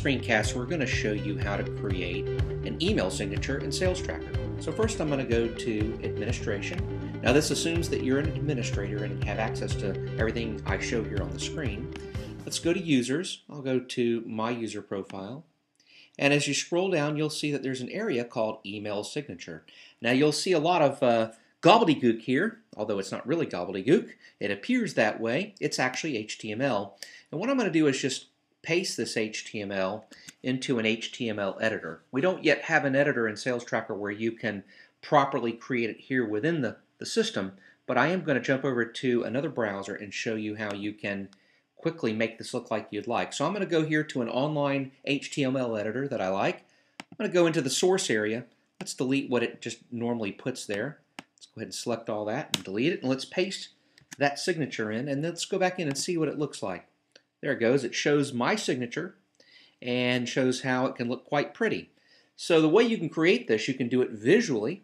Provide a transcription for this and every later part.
screencast, we're going to show you how to create an email signature in Salestrakr. So first I'm going to go to Administration. Now this assumes that you're an administrator and have access to everything I show here on the screen. Let's go to Users. I'll go to My User Profile. And as you scroll down, you'll see that there's an area called Email Signature. Now you'll see a lot of gobbledygook here, although it's not really gobbledygook. It appears that way. It's actually HTML. And what I'm going to do is just paste this HTML into an HTML editor. We don't yet have an editor in Salestrakr where you can properly create it here within the system, but I am going to jump over to another browser and show you how you can quickly make this look like you'd like. So I'm going to go here to an online HTML editor that I like. I'm going to go into the source area. Let's delete what it just normally puts there. Let's go ahead and select all that and delete it, and let's paste that signature in, and let's go back in and see what it looks like. There it goes. It shows my signature and shows how it can look quite pretty. So the way you can create this, you can do it visually.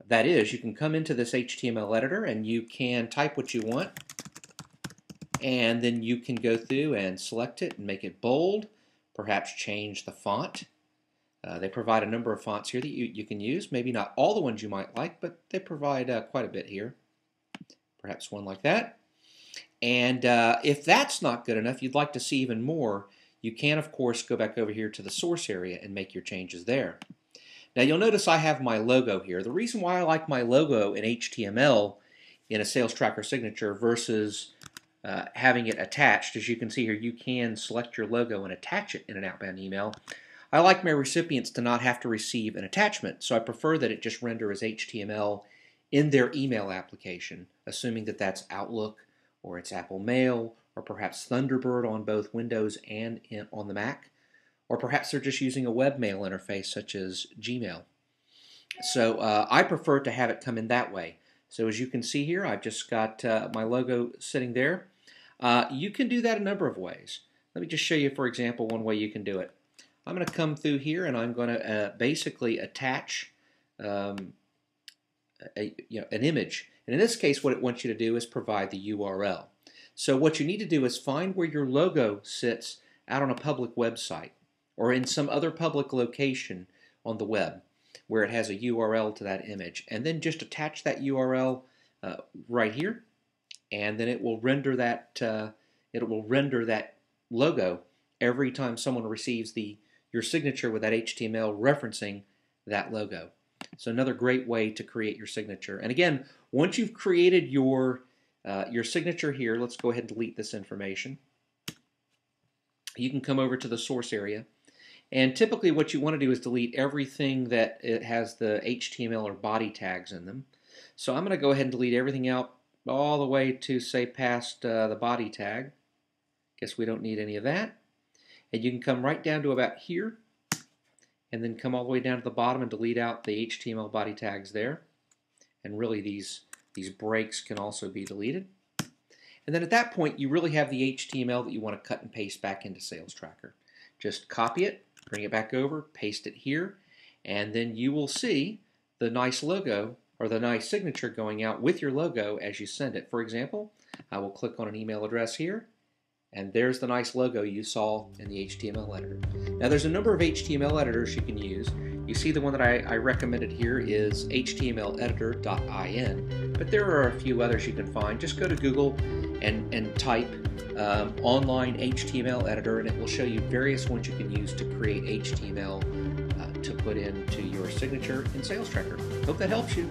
That is, you can come into this HTML editor and you can type what you want, and then you can go through and select it and make it bold, perhaps change the font. They provide a number of fonts here that you can use, maybe not all the ones you might like, but they provide quite a bit here. Perhaps one like that. And if that's not good enough, you'd like to see even more, you can of course go back over here to the source area and make your changes there. Now you'll notice I have my logo here. The reason why I like my logo in HTML in a Salestrakr signature versus having it attached, as you can see here, you can select your logo and attach it in an outbound email. I like my recipients to not have to receive an attachment, so I prefer that it just render as HTML in their email application, assuming that that's Outlook or it's Apple Mail or perhaps Thunderbird on both Windows and on the Mac, or perhaps they're just using a webmail interface such as Gmail. So I prefer to have it come in that way. So as you can see here, I've just got my logo sitting there. You can do that a number of ways. Let me just show you, for example, one way you can do it. I'm going to come through here and I'm going to basically attach an image. And in this case, what it wants you to do is provide the URL. So what you need to do is find where your logo sits out on a public website or in some other public location on the web where it has a URL to that image, and then just attach that URL right here, and then it will render that logo every time someone receives your signature with that HTML referencing that logo. So another great way to create your signature. And again, once you've created your signature here, let's go ahead and delete this information. You can come over to the source area. And typically what you want to do is delete everything that it has the HTML or body tags in them. So I'm going to go ahead and delete everything out all the way to, say, past the body tag. Guess we don't need any of that. And you can come right down to about here, and then come all the way down to the bottom and delete out the HTML body tags there. And really these breaks can also be deleted. And then at that point you really have the HTML that you want to cut and paste back into Salestrakr. Just copy it, bring it back over, paste it here, and then you will see the nice logo or the nice signature going out with your logo as you send it. For example, I will click on an email address here, and there's the nice logo you saw in the HTML editor. Now there's a number of HTML editors you can use. You see the one that I recommended here is htmleditor.in, but there are a few others you can find. Just go to Google and type online HTML editor, and it will show you various ones you can use to create HTML to put into your signature in Salestrakr. Hope that helps you.